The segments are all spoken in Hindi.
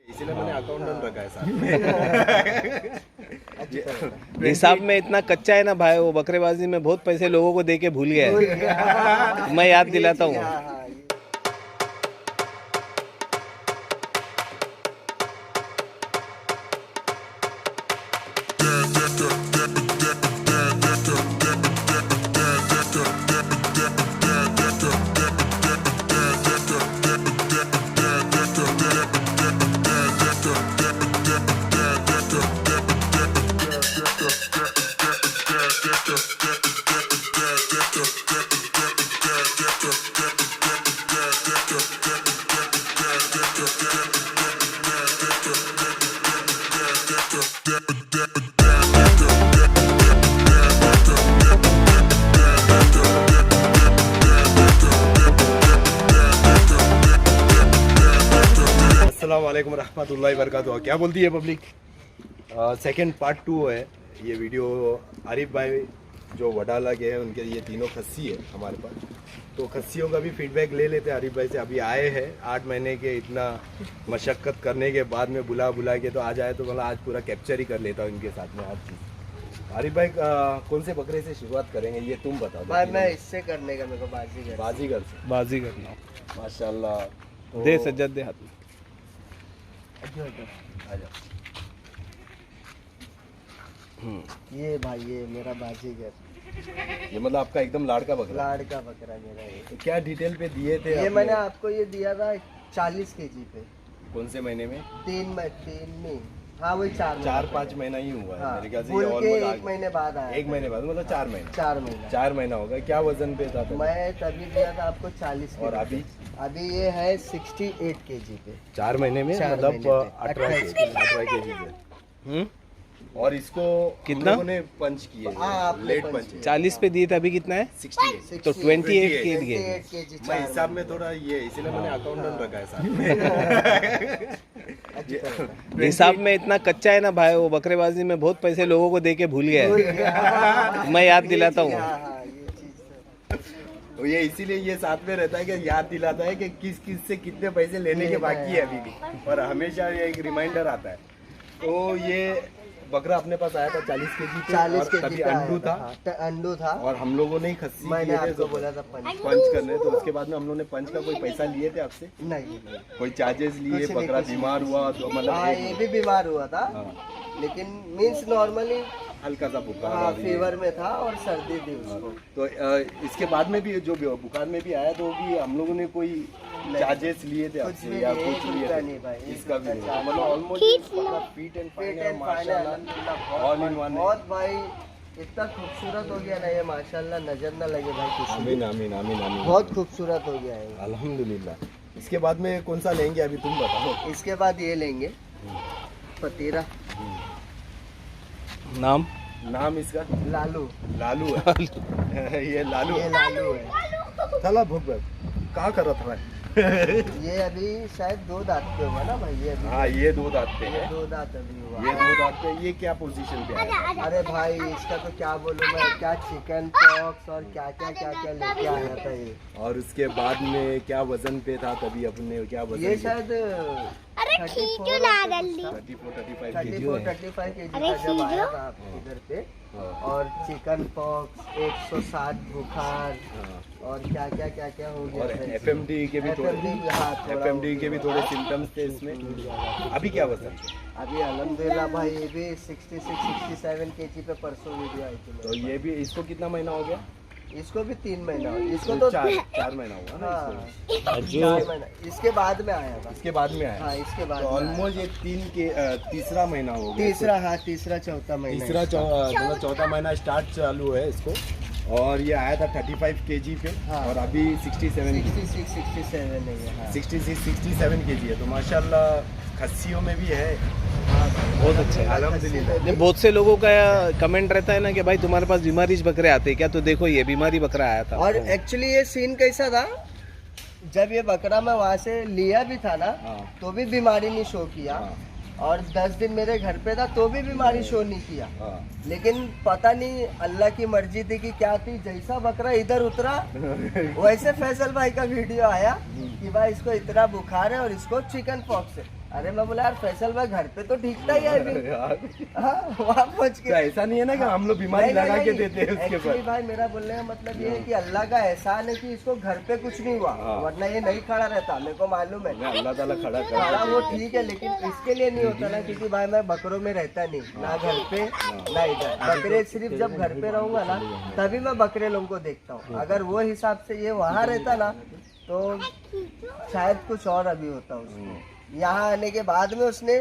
इसीलिए मैंने अकाउंटेंट रखा है साथ में। हिसाब में इतना कच्चा है ना भाई, वो बकरेबाजी में बहुत पैसे लोगों को दे के भूल गया है। मैं याद दिलाता हूँ। अस्सलामुअलैकुम रहमतुल्लाहि वबरकातुहू। क्या बोलती है पब्लिक? सेकंड पार्ट 2 है ये वीडियो। आरिफ भाई जो वडाला के हैं उनके ये तीनों खस्सी है हमारे पास, तो खस्सियों का भी फीडबैक ले लेते हैं आरिफ भाई से। अभी आए हैं 8 महीने के इतना मशक्क़त करने के बाद में बुला के तो आज आए, तो मतलब आज पूरा कैप्चर ही कर लेता हूँ इनके साथ में हर चीज़। आरिफ भाई कौन से बकरे से शुरुआत करेंगे ये तुम बताओ भाई। मैं इससे करने का, मेरे को बाजीगर से। बाजीगर ना माशाल्लाह। दे सज्जद दे हाथ में। ये भाई ये मेरा बाजीगर, ये मतलब आपका एकदम लाड़का बकरा? लाड़का बकरा मेरा ये। तो क्या डिटेल पे दिए थे ये मैंने आपको ये दिया था 40 kg पे। कौन से महीने में? 3 में। हाँ वही 4-5 महीना ही हुआ है हाँ, मेरे ख्याल से। बोल ये के ऑलमोस्ट 1 महीने बाद आया। 1 महीने बाद मतलब 4 महीना। 4 महीना। 4 महीना होगा। क्या वजन पे था? मैं तभी दिया था आपको 40 और kg। अभी ये है 68 kg पे। 4 महीने में 4 मतलब महीने पे 18 kg पे। और इसको कितना? हम लोगों ने पंच किए, लेट पंच 40 पे दिए थे, अभी कितना है? 68। तो 28 के लिए। 28 kg। मैं हिसाब में थोड़ा ये, इसीलिए मैंने अकाउंटेंट रखा है साथ में। हिसाब में इतना कच्चा है ना भाई, वो बकरेबाजी में बहुत पैसे लोगों को दे के भूल गया है। मैं याद दिलाता हूँ। तो ये इसीलिए ये साथ में रहता है कि याद दिलाता है कि किस किस से कितने पैसे लेने के बाकी है अभी भी, और हमेशा ये एक रिमाइंडर आता है। तो ये बकरा अपने पास आया था 40 kg पे, 40 और तभी kg अंडू था। अंडू था और हम लोगों ने ही खस्सी मैंने किए थे, आपको तो बोला था पंच करने। तो उसके बाद में हम लोगों ने पंच का कोई पैसा लिए थे आपसे? नहीं। कोई चार्जेस लिए? कुछ बकरा नहीं। बीमार हुआ तो हाँ मतलब ये भी बीमार हुआ था, लेकिन मीन्स नॉर्मली हल्का सा बुखार? हाँ फीवर में था और सर्दी थी उसको। तो इसके बाद में भी जो बुखार में भी आया, तो भी हम लोगों ने कोई चार्जेस लिए थे कुछ आपसे भी या नहीं, कुछ कुछ लिए का थे? नहीं भाई। इसका भी नहीं, इसका मतलब ऑलमोस्ट फीट एंड फाइन है माशाल्लाह, ऑल इन वन। बहुत भाई इतना खूबसूरत हो गया ना ये, माशाल्लाह नजर ना लगे भाई किसी को। आमीन आमीन आमीन आमीन। बहुत खूबसूरत हो गया है। अल्हम्दुलिल्लाह। इसके बाद में कौन सा लेंगे अभी तुम बताओ? इसके बाद ये लेंगे पतीरा। नाम इसका लालू। लालू है। ये लालू ये लालू है। चला भूख कहाँ कर रहा था? ये अभी शायद 2 दांत पे हुआ ना भाई। ये अभी हाँ ये 2 दांत पे है। 2 दांत अभी हुआ। ये 2 दांत पे। ये क्या पोजीशन पे है? अरे भाई इसका तो क्या बोलूं मैं, क्या चिकन पॉक्स और क्या लेके आया था ये। और उसके बाद में क्या वजन पे था तभी अपने? क्या वजन? ये शायद 34-35 kg का जब आया था इधर पे। और चिकन पॉक्स, 160 बुखार और क्या हो गया। और FMD के भी थोड़े सिम्टम्स थे इसमें। अभी क्या वजन? अभी अल्हम्दुलिल्लाह भाई ये भी 66-67 kg पे परसों वीडियो आई थी। तो ये भी, इसको कितना महीना हो गया? इसको भी 3 महीना हो गया। इसको तो 4 महीना हुआ ना इसको? हाँ 4 महीना। इसके बाद में आया था। इसके बाद में आया? हाँ इसके बाद। ऑलमोस्ट ये तीसरा महीना हो गया। तीसरा चौथा महीना। मतलब चौथा महीना स्टार्ट चालू है इसको। और ये आया था 35 kg पे। हाँ। और अभी 67 66-67 नहीं है। हाँ। 67 kg है। तो माशाल्लाह खस्सियों में भी है। बहुत अच्छा है अल्हम्दुलिल्लाह। बहुत से लोगों का कमेंट रहता है ना कि भाई तुम्हारे पास बीमारी बकरे आते हैं क्या? तो देखो ये बीमारी बकरा आया था। और एक्चुअली ये सीन कैसा था, जब ये बकरा मैं वहाँ से लिया भी था ना, तो भी बीमारी नहीं शो किया। और 10 दिन मेरे घर पे था तो भी बीमारी शो नहीं किया। लेकिन पता नहीं अल्लाह की मर्जी थी कि क्या थी, जैसा बकरा इधर उतरा वैसे फैसल भाई का वीडियो आया कि भाई इसको इतना बुखार है और इसको चिकन पॉक्स है। अरे मैं बोला यार फैसल भाई घर पे तो ठीक था ही है अभी। हाँ, वहाँ पहुँच के तो ऐसा नहीं है ना कि हम लोग बीमारी नहीं, लगा नहीं, के नहीं। देते हैं उसके Actually ऊपर। भाई मेरा बोलने का मतलब ये है कि अल्लाह का एहसान है कि इसको घर पे कुछ नहीं हुआ, हाँ। वरना ये नहीं खड़ा रहता, मेरे को मालूम है। अल्लाह ताला खड़ा खड़ा कर वो ठीक है, लेकिन इसके लिए नहीं होता ना, क्योंकि भाई मैं बकरों में रहता नहीं, ना घर पे ना इधर। बकरे सिर्फ जब घर पे रहूंगा ना तभी मैं बकरे लोगों को देखता हूँ। अगर वो हिसाब से ये वहाँ रहता ना तो शायद कुछ और अभी होता उसको। यहाँ आने के बाद में उसने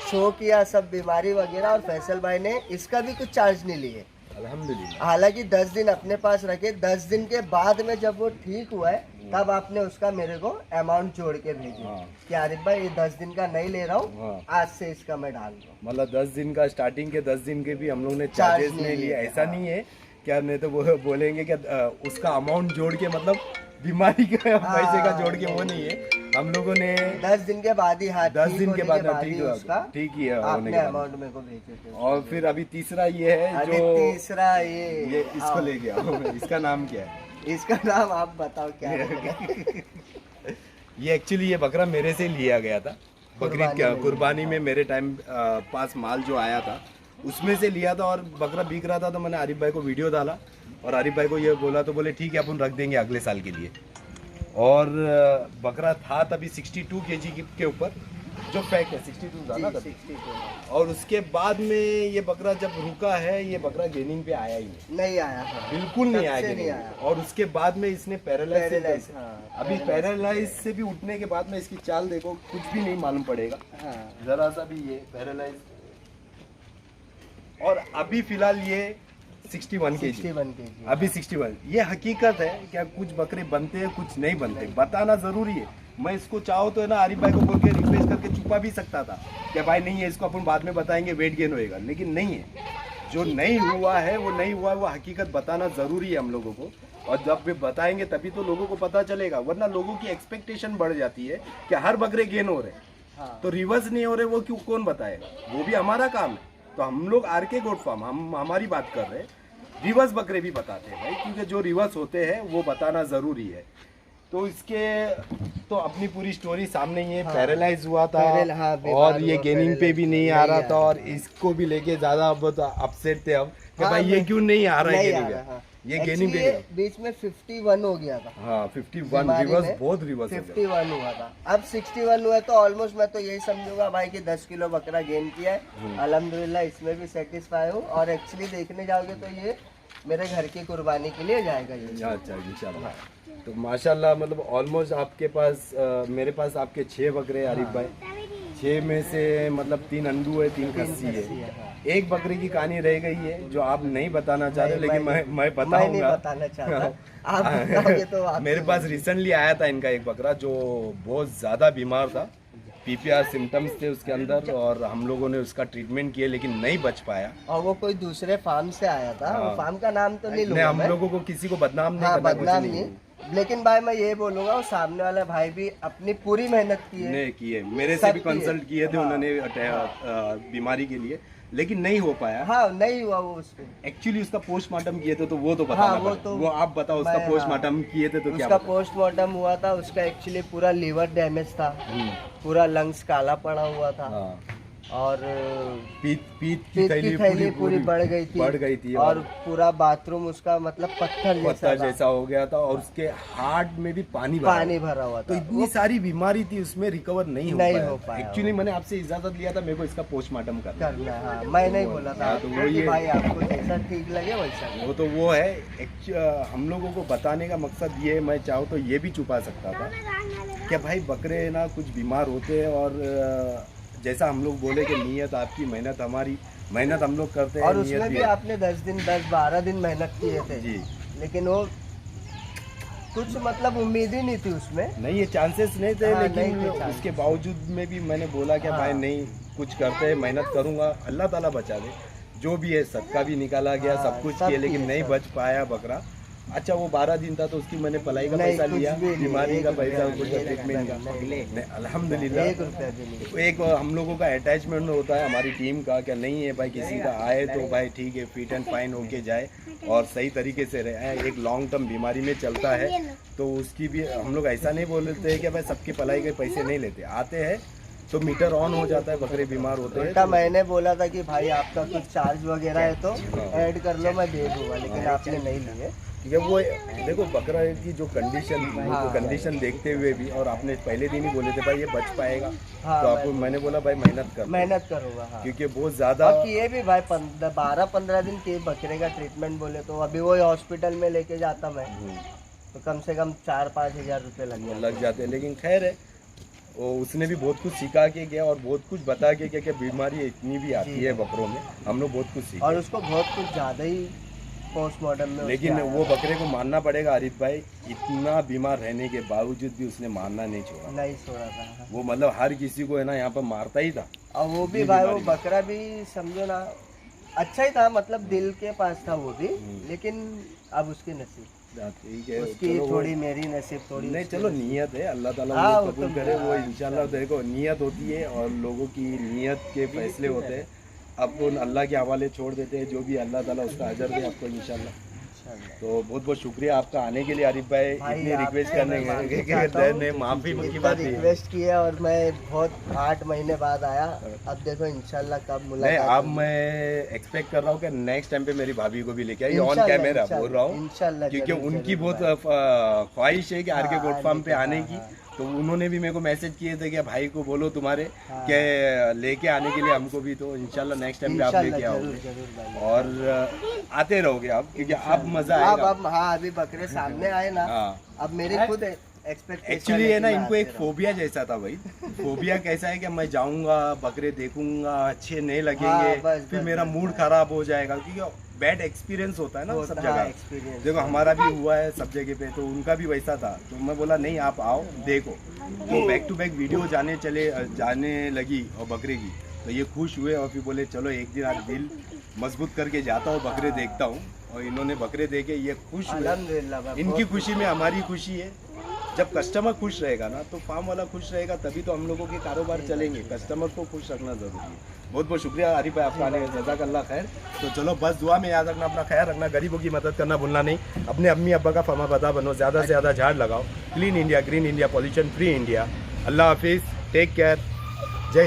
शो किया सब बीमारी वगैरह, और फैसल भाई ने इसका भी कुछ चार्ज नहीं लिए। अल्हम्दुलिल्लाह। हालांकि 10 दिन अपने पास रखे, 10 दिन के बाद में जब वो ठीक हुआ है तब आपने उसका मेरे को अमाउंट जोड़ के भेजी हाँ। कि आरिफ भाई ये 10 दिन का नहीं ले रहा हूँ, हाँ। आज से इसका मैं डाल रहा हूँ। मतलब 10 दिन का स्टार्टिंग के 10 दिन के भी हम लोग ने चार्ज चार्जेस नहीं नहीं लिए, लिए, ऐसा नहीं है क्या? नहीं तो वो बोलेंगे कि उसका अमाउंट जोड़ के मतलब बीमारी के पैसे का जोड़ के वो नहीं है। हम लोगों ने 10 दिन के बाद ही हाथ 10 दिन के बाद ही ठीक उसका ठीक ही है होने आपने के बाद। अमाउंट मेरे को भेजे थे। और फिर अभी तीसरा ये है अभी जो तीसरा ये इसको ले गया। इसका नाम क्या है? इसका नाम आप बताओ क्या है? ये एक्चुअली ये बकरा मेरे से लिया गया था बकरीद के कुर्बानी में। मेरे टाइम पास माल जो आया था उसमें से लिया था, और बकरा बिक रहा था तो मैंने आरिफ भाई को वीडियो डाला और आरिफ भाई को ये बोला तो बोले ठीक है अपन रख देंगे अगले साल के लिए। और बकरा था तभी 62 केजी के ऊपर, जो फैक्ट है 62 था ना तभी। 62 और उसके बाद में ये बकरा जब रुका है, ये बकरा गेनिंग पे आया ही नहीं आया था, बिल्कुल नहीं तब आया से नहीं गेनिंग। आया। और उसके बाद में इसने पैरालाइज पैरालाइज, हाँ, अभी पैरालाइज से भी उठने के बाद में इसकी चाल देखो, कुछ भी नहीं मालूम पड़ेगा हाँ। जरा सा भी। ये पैरालाइज, और अभी फिलहाल ये 61 केजी, 61 केजी। अभी 61। ये हकीकत है क्या? कुछ बकरे बनते हैं, कुछ नहीं बनते, बताना जरूरी है। मैं इसको चाहो तो है ना आरिफ भाई को बोल के रिक्वेस्ट करके छुपा भी सकता था कि भाई नहीं है, इसको अपन बाद में बताएंगे, वेट गेन होएगा, लेकिन नहीं है। जो नहीं हुआ है वो नहीं हुआ है, वो हकीकत बताना जरूरी है हम लोगों को। और जब भी बताएंगे तभी तो लोगों को पता चलेगा, वरना लोगों की एक्सपेक्टेशन बढ़ जाती है कि हर बकरे गेन हो रहे हैं, हाँ। तो रिवर्स नहीं हो रहे, वो क्यों कौन बताएगा? वो भी हमारा काम है। तो हम लोग आरके गोट फार्म, हम हमारी बात कर रहे हैं, रिवर्स बकरे भी बताते हैं भाई, क्योंकि जो रिवर्स होते हैं वो बताना जरूरी है। तो इसके तो अपनी पूरी स्टोरी सामने ही है। हाँ। पैरालाइज हुआ था, हाँ, और ये हुआ, गेनिंग पे भी नहीं आ रहा था, और इसको भी लेके ज्यादा बहुत अपसेट थे अब कि हाँ, भाई ये क्यों नहीं आ रहा है नहीं आ गेनिंग रहा, पे? हाँ। ये गेनिंग Actually, पे बीच में 51 हो गया था। हाँ 51 बीमारी रिवर्स, में बहुत रिवर्स हो गया। 51 हुआ था, अब 61 हुआ, तो ऑलमोस्ट मैं तो यही समझूंगा भाई कि 10 किलो बकरा गेन किया है। अल्हम्दुलिल्लाह इसमें भी सेटिस्फाई हूँ। और एक्चुअली देखने जाओगे तो ये मेरे घर की कुर्बानी के लिए जाएगा ये। अच्छा इंशाल्लाह। तो माशाल्लाह, मतलब ऑलमोस्ट आपके पास मेरे पास आपके 6 बकरे हैं आरिफ भाई। 6 में से मतलब 3 अंडू है, 3 खस्सी है। हाँ। एक बकरी की कहानी रह गई है जो आप नहीं बताना चाह रहे, नहीं, लेकिन मैं नहीं बताऊंगा। बताना चाहता। आप बताओगे तो आप मेरे पास रिसेंटली आया था इनका एक बकरा जो बहुत ज़्यादा बीमार था, पीपीआर सिम्टम्स थे उसके अंदर, और हम लोगों ने उसका ट्रीटमेंट किया लेकिन नहीं बच पाया। और वो कोई दूसरे फार्म से आया था, वो फार्म का नाम तो नहीं नहीं, लूंगा हम मैं। लोगों को किसी को बदनाम नहीं हाँ, करना, कुछ बदनाम नहीं नहीं, लेकिन भाई मैं ये बोलूंगा वो सामने वाला भाई भी अपनी पूरी मेहनत की है। ने किए, मेरे से भी सब किए। कंसल्ट किए थे हाँ। उन्होंने बीमारी के लिए, लेकिन नहीं हो पाया। हाँ, नहीं हुआ वो उसको। एक्चुअली उसका पोस्टमार्टम किए थे तो वो तो बताना हाँ, वो पड़ेगा। तो वो आप बताओ, उसका मैं, पोस्टमार्टम किए थे तो क्या उसका बताओ? पोस्टमार्टम हुआ था, उसका एक्चुअली पूरा लीवर डैमेज था, पूरा लंग्स काला पड़ा हुआ था, हाँ। और पीत पीत की थैली पूरी बढ़ गई थी, और पूरा बाथरूम उसका मतलब पत्थर जैसा हो गया था, और उसके हार्ट में भी पानी भरा हुआ तो था। इतनी सारी बीमारी थी उसमें, रिकवर नहीं हो पाया। एक्चुअली मैंने आपसे इजाजत लिया था मेरे को इसका पोस्टमार्टम करना। हाँ, मैं नहीं बोला था तो आपको वो कि ये भाई आपको जैसा ठीक लगे वैसा। वो तो वो है। हम लोगों को बताने का मकसद ये है, मैं चाहूँ तो ये भी छुपा सकता था कि भाई बकरे ना कुछ बीमार होते हैं, और जैसा हम लोग बोले कि नीयत आपकी, मेहनत हमारी, मेहनत हम लोग करते हैं, और नियत उसमें भी है। आपने 10-12 दिन मेहनत किए थे जी, लेकिन वो कुछ मतलब उम्मीद ही नहीं थी उसमें। नहीं ये चांसेस नहीं थे, हाँ, लेकिन नहीं थे chances। उसके बावजूद में भी मैंने बोला कि हाँ। भाई नहीं, कुछ करते हैं, मेहनत करूंगा, अल्लाह ताला बचा दे। जो भी है सदका भी निकाला गया, हाँ, सब कुछ सब किया, लेकिन किए, नहीं सब। बच पाया बकरा। अच्छा वो 12 दिन था तो उसकी मैंने पलाई का नहीं, पैसा कुछ लिया, भी नहीं, बीमारी एक का रुपया पैसा, नहीं, कुछ नहीं, ट्रीटमेंट का नहीं, अल्हम्दुलिल्लाह। 1 रुपया भी नहीं। एक हम लोगों का अटैचमेंट होता है हमारी टीम का, क्या नहीं है भाई किसी का आए तो भाई ठीक है, फिट एंड फाइन होके जाए और सही तरीके से रहे। एक लॉन्ग टर्म बीमारी में चलता है तो उसकी भी हम लोग ऐसा नहीं बोलते हैं कि भाई सबकी पलाई के पैसे नहीं लेते, आते हैं तो मीटर ऑन हो जाता है, बकरे बीमार होते हैं। उल्टा मैंने बोला था कि भाई आपका कुछ चार्ज वगैरह है तो ऐड कर लो, मैं दे दूंगा, लेकिन आपने नहीं लिए। ये वो देखो बकरा की जो कंडीशन थी, तो कंडीशन देखते हुए भी, और आपने पहले दिन ही बोले थे भाई ये बच पाएगा, तो आपको मैंने बोला भाई मेहनत करूंगा, हाँ। क्योंकि बहुत ज्यादा और किए भी भाई 12-15 दिन के बकरे का ट्रीटमेंट बोले तो अभी वो हॉस्पिटल में लेके जाता मैं तो कम से कम 4-5 हज़ार रुपये लग जाते हैं। लेकिन खैर है, वो उसने भी बहुत कुछ सिखा के गया और बहुत कुछ बता के क्या क्या बीमारी इतनी भी आती है बकरों में, हम लोग बहुत कुछ सीखे। और उसको बहुत कुछ ज़्यादा ही पोस्टमार्टम में, लेकिन वो बकरे को मानना पड़ेगा आरिफ भाई, इतना बीमार रहने के बावजूद भी उसने मारना नहीं छोड़ा था। वो मतलब हर किसी को है ना यहाँ पर मारता ही था। और वो भी भाई, वो बकरा भी समझो ना अच्छा ही था, मतलब दिल के पास था वो भी, लेकिन अब उसके नसीब, ठीक है, उसकी थोड़ी मेरी नसीब थोड़ी नहीं, चलो नीयत है, अल्लाह ताला हाँ, वो कबूल करे, वो इंशाल्लाह। देखो नीयत होती है और लोगों की नीयत के फैसले होते हैं, अब उन अल्लाह के हवाले छोड़ देते हैं, जो भी अल्लाह ताला उसका अजर दे आपको इंशाल्लाह। तो बहुत बहुत शुक्रिया आपका आने के लिए आरिफ भाई, इतनी रिक्वेस्ट करने के माफी की बात रिक्वेस्ट की है, और मैं बहुत 8 महीने बाद आया, अब देखो इंशाल्लाह कब मुलाकात। नहीं, अब मैं एक्सपेक्ट कर रहा हूँ कि नेक्स्ट टाइम पे मेरी भाभी को भी लेके आई, ऑन कैमरा बोल रहा हूँ, क्योंकि उनकी बहुत ख्वाहिश है कि आर के गोट फार्म पे आने की। तो उन्होंने भी मेरे को मैसेज किए थे कि भाई को बोलो तुम्हारे के लेके आने के लिए हमको भी, तो इंशाल्लाह नेक्स्ट टाइम पे आप लेके आओगे और आते रहोगे आप, क्योंकि अब मजा आएगा। अब हाँ, अभी बकरे सामने आए ना, अब मेरे खुद एक्चुअली है ना, इनको एक फोबिया जैसा था भाई। फोबिया कैसा है कि मैं जाऊंगा, बकरे देखूंगा, अच्छे नहीं लगेंगे, फिर मेरा मूड खराब हो जाएगा, क्योंकि बैड एक्सपीरियंस होता है ना सब जगह। देखो हमारा भी हुआ है सब जगह पे, तो उनका भी वैसा था। तो मैं बोला नहीं, आप आओ देखो, तो बैक टू बैक वीडियो जाने लगी और बकरे की, तो ये खुश हुए और फिर बोले चलो एक दिन आज दिल मजबूत करके जाता हूँ, बकरे देखता हूँ। और इन्होंने बकरे देखे, ये खुश हुए। इनकी खुशी में हमारी खुशी है। जब कस्टमर खुश रहेगा ना, तो फार्म वाला खुश रहेगा, तभी तो हम लोगों के कारोबार चलेंगे। कस्टमर को खुश रखना जरूरी है। बहुत बहुत शुक्रिया आरिफ भाई आपका आने का, जज़ाकल्लाह खैर। तो चलो बस दुआ में याद रखना, अपना ख्याल रखना, गरीबों की मदद करना भूलना नहीं, अपने अम्मी अब्बा का फर्माबरदार बनो, ज़्यादा से ज़्यादा झाड़ लगाओ। Clean India, green India, pollution free India. अल्लाह हाफिज़, टेक केयर, जय हिंद।